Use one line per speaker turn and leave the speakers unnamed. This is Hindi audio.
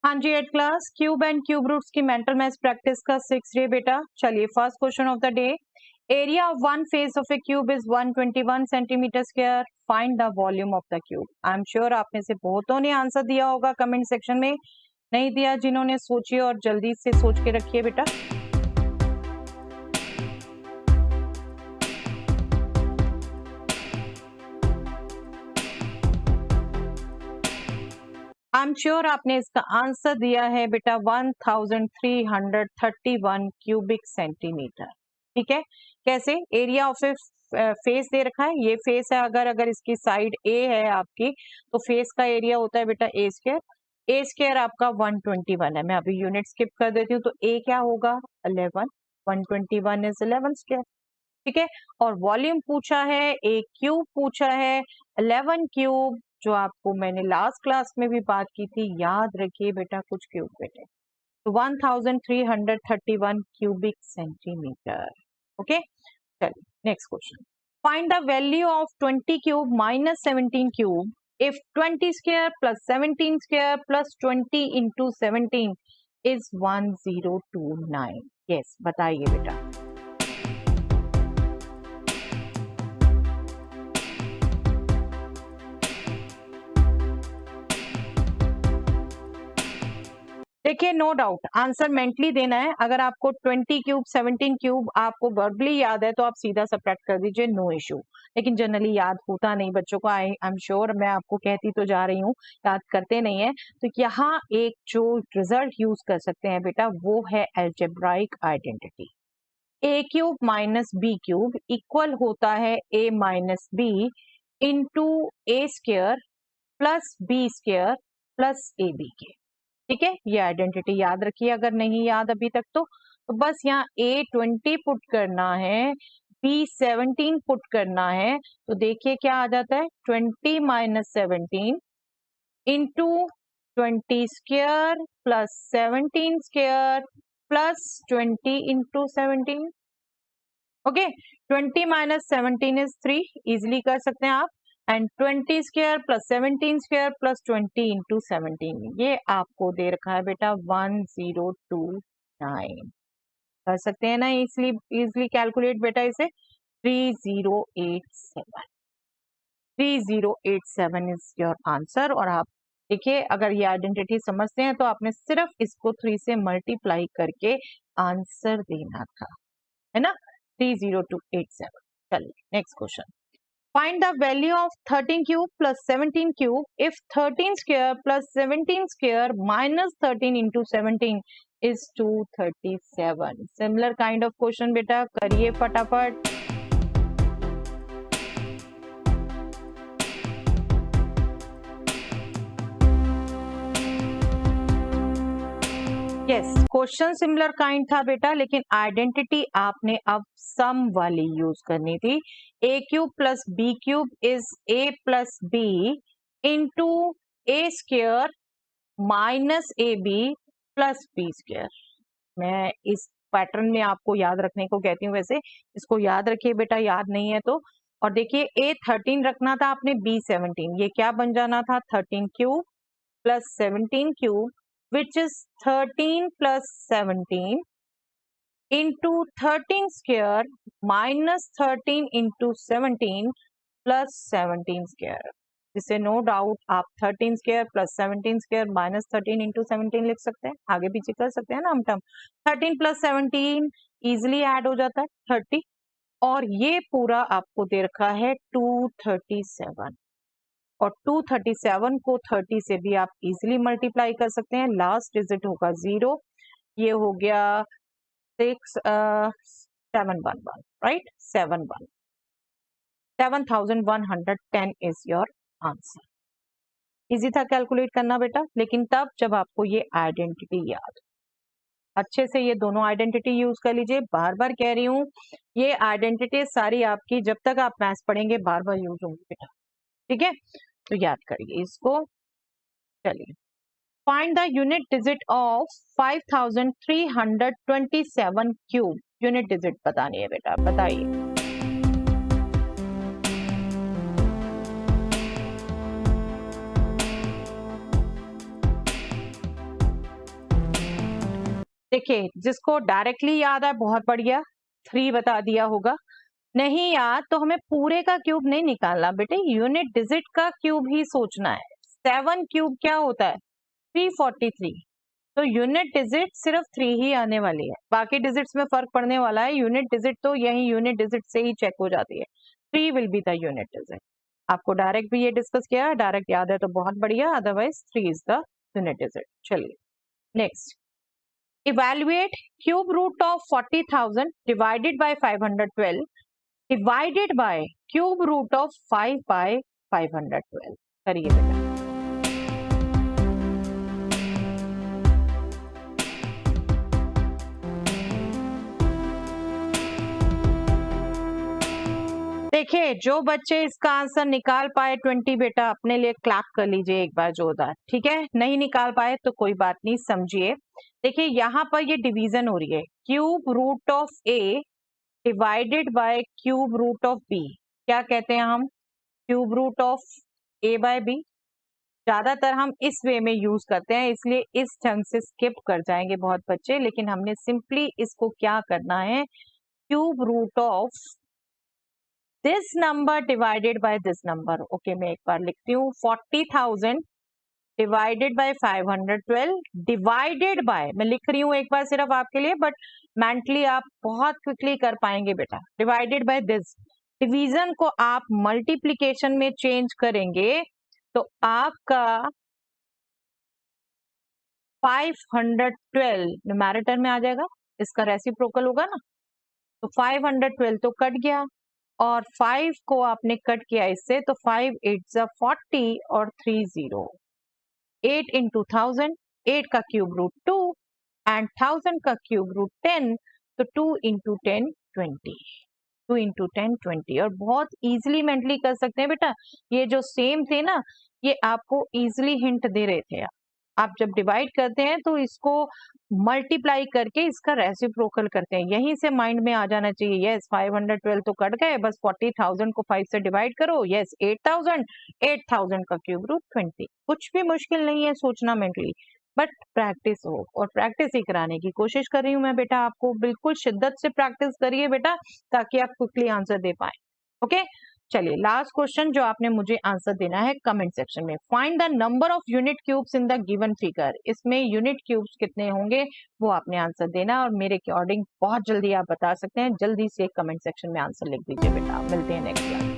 हाँ जी, eight class cube and cube roots की मेंटल मैथ्स प्रैक्टिस का 6 डे बेटा। चलिए first question of the day, area of one face of a cube is 121 centimetre square, find the volume of the cube. I am sure आप में से बहुतों ने आंसर दिया होगा कमेंट सेक्शन में, नहीं दिया जिन्होंने सोचिए और जल्दी से सोच के रखिए बेटा। आई एम श्योर आपने इसका आंसर दिया है बेटा 1331 क्यूबिक सेंटीमीटर। ठीक है, कैसे? एरिया ऑफ ए फेस दे रखा है, ये फेस है, अगर इसकी साइड ए है आपकी तो फेस का एरिया होता है बेटा ए स्क्वायर। ए स्क्वायर आपका 121 है, मैं अभी यूनिट स्किप कर देती हूँ, तो ए क्या होगा 11, 121 इज 11 स्क्वायर। ठीक है, और वॉल्यूम पूछा है, ए क्यूब पूछा है, 11 क्यूब, जो आपको मैंने लास्ट क्लास में भी बात की थी, याद रखिए बेटा कुछ क्यूब बेटे, तो 1331 क्यूबिक सेंटीमीटर। ओके, चलिए next question, find the value of 20 cube minus 17 cube if 20 square plus 17 square plus 20 into 17 is 1029। Yes, बताइए बेटा। देखिए, नो डाउट आंसर मेंटली देना है। अगर आपको 20 क्यूब 17 क्यूब आपको वर्बली याद है तो आप सीधा सब्ट्रैक्ट कर दीजिए, नो इशू। लेकिन जनरली याद होता नहीं बच्चों को, आई एम श्योर, मैं आपको कहती तो जा रही हूँ, याद करते नहीं है। तो यहाँ एक जो रिजल्ट यूज कर सकते हैं बेटा वो है algebraic identity. A cube minus B cube equal होता है A minus B into A square plus B square plus A B के। ठीक है, ये आइडेंटिटी याद रखिए अगर नहीं याद अभी तक तो बस यहाँ A20 पुट करना है, B17 पुट करना है, तो देखिए क्या आ जाता है 20 minus 17 into 20 square plus 17 square plus 20 into 17। Okay, 20 minus 17 is 3, easily कर सकते हैं आप, and 20 square plus 17 square plus 20 into 17, ये आपको दे रखा है बेटा 1029। कर सकते हैं ना इजिली कैलकुलेट बेटा इसे, 3087। 3087 इज योर आंसर। और आप देखिए, अगर ये आइडेंटिटी समझते हैं तो आपने सिर्फ इसको 3 से मल्टीप्लाई करके आंसर देना था, है ना, 30287। चलिए next question, find the value of 13 cube plus 17 cube if 13 square plus 17 square minus 13 into 17 is 237। similar kind of question बेटा, करिए फटाफट। यस, क्वेश्चन सिमिलर काइंड था बेटा, लेकिन आइडेंटिटी आपने अब सम वाली यूज करनी थी। A cube plus B cube is A plus B into A square minus A B plus B square. मैं इस पैटर्न में आपको याद रखने को कहती हूँ, वैसे इसको याद रखिए बेटा, याद नहीं है तो। और देखिए, ए 13 रखना था आपने, बी 17, ये क्या बन जाना था 13 cube plus 17 cube which is 13 plus 17 into 13 square minus 13 into 17 plus 17 square। जिसे नो डाउट आप 13 square plus 17 square minus 13 into 17 लिख सकते हैं, आगे पीछे कर सकते हैं ना हम टर्म। 13 प्लस 17 इजिली ऐड हो जाता है 30, और ये पूरा आपको दे रखा है 237, और 237 को 30 से भी आप इजिली मल्टीप्लाई कर सकते हैं, लास्ट डिजिट होगा 0, ये हो गया 711, right, 7110 is your answer. Easy था कैलकुलेट करना बेटा, लेकिन तब जब आपको ये आइडेंटिटी याद। अच्छे से ये दोनों आइडेंटिटी यूज कर लीजिए, बार बार कह रही हूँ, ये आइडेंटिटी सारी आपकी जब तक आप मैथ्स पढ़ेंगे बार बार यूज होंगी बेटा। ठीक है, तो याद करिए इसको। चलिए, find the unit digit of 5327 cube. Unit digit बतानी है बेटा, बताइए। देखिए जिसको डायरेक्टली याद है बहुत बढ़िया, 3 बता दिया होगा। नहीं याद तो हमें पूरे का क्यूब नहीं निकालना बेटे, यूनिट डिजिट का क्यूब ही सोचना है। 7 क्यूब क्या होता है? 343। तो यूनिट डिजिट सिर्फ 3 ही आने वाली है, बाकी डिजिट्स में फर्क पड़ने वाला है। यूनिट डिजिट तो यही यूनिट डिजिट से ही चेक हो जाती है। 3 will be the unit digit. आपको डायरेक्ट भी ये डिस्कस किया, डायरेक्ट याद है तो बहुत बढ़िया, otherwise 3 is the unit digit. चलिए next, evaluate cube root of 40,000 divided by 512 divided by cube root of 5 by 512। करिए बेटा। देखिए जो बच्चे इसका आंसर निकाल पाए 20 बेटा अपने लिए क्लैप कर लीजिए एक बार जोरदार, ठीक है। नहीं निकाल पाए तो कोई बात नहीं, समझिए। देखिए यहाँ पर ये डिवीजन हो रही है, cube root of A divided by cube root of B. क्या कहते हैं हम? Cube root of A by B. ज्यादातर हम इस वे में यूज करते हैं, इसलिए इस ढंग से स्किप कर जाएंगे बहुत बच्चे, लेकिन हमने सिंपली इसको क्या करना है, cube root of this number divided by this number. Okay मैं एक बार लिखती हूँ, 40,000 डिवाइडेड बाय 512 डिवाइडेड बाय, मैं लिख रही हूँ एक बार सिर्फ आपके लिए, बट मेंटली आप बहुत क्विकली कर पाएंगे बेटा। डिवाइडेड बाय दिस, डिवीजन को आप मल्टीप्लीकेशन में चेंज करेंगे तो आपका 512 न्यूमैरेटर में आ जाएगा, इसका रेसिप्रोकल होगा ना, तो 512 तो कट गया और 5 को आपने कट किया इससे, तो 5 8 40 और 3 0, 8 इंटू 1000, 8 का क्यूब रूट 2 एंड 1000 का क्यूब रूट 10, तो 2 इंटू 10 20, 2 इंटू 10 20। और बहुत इजीली मेंटली कर सकते हैं बेटा, ये जो सेम थे ना ये आपको इजीली हिंट दे रहे थे। आप जब डिवाइड करते हैं तो इसको मल्टीप्लाई करके इसका रेसिप्रोकल करते हैं, यहीं से माइंड में आ जाना चाहिए। यस 512 तो कट गए, बस 40,000 को 5 से डिवाइड करो। यस 8,000, 8,000 का क्यूब रूट 20। कुछ भी मुश्किल नहीं है सोचना मेंटली, बट प्रैक्टिस हो, और प्रैक्टिस ही कराने की कोशिश कर रही हूँ मैं बेटा आपको। बिल्कुल शिद्दत से प्रैक्टिस करिए बेटा ताकि आप क्विकली आंसर दे पाए। ओके चलिए लास्ट क्वेश्चन जो आपने मुझे आंसर देना है कमेंट सेक्शन में, find the number of unit cubes in the given figure. इसमें यूनिट क्यूब्स कितने होंगे वो आपने आंसर देना, और मेरे अकॉर्डिंग बहुत जल्दी आप बता सकते हैं। जल्दी से कमेंट सेक्शन में आंसर लिख दीजिए बेटा। मिलते हैं नेक्स्ट क्लास।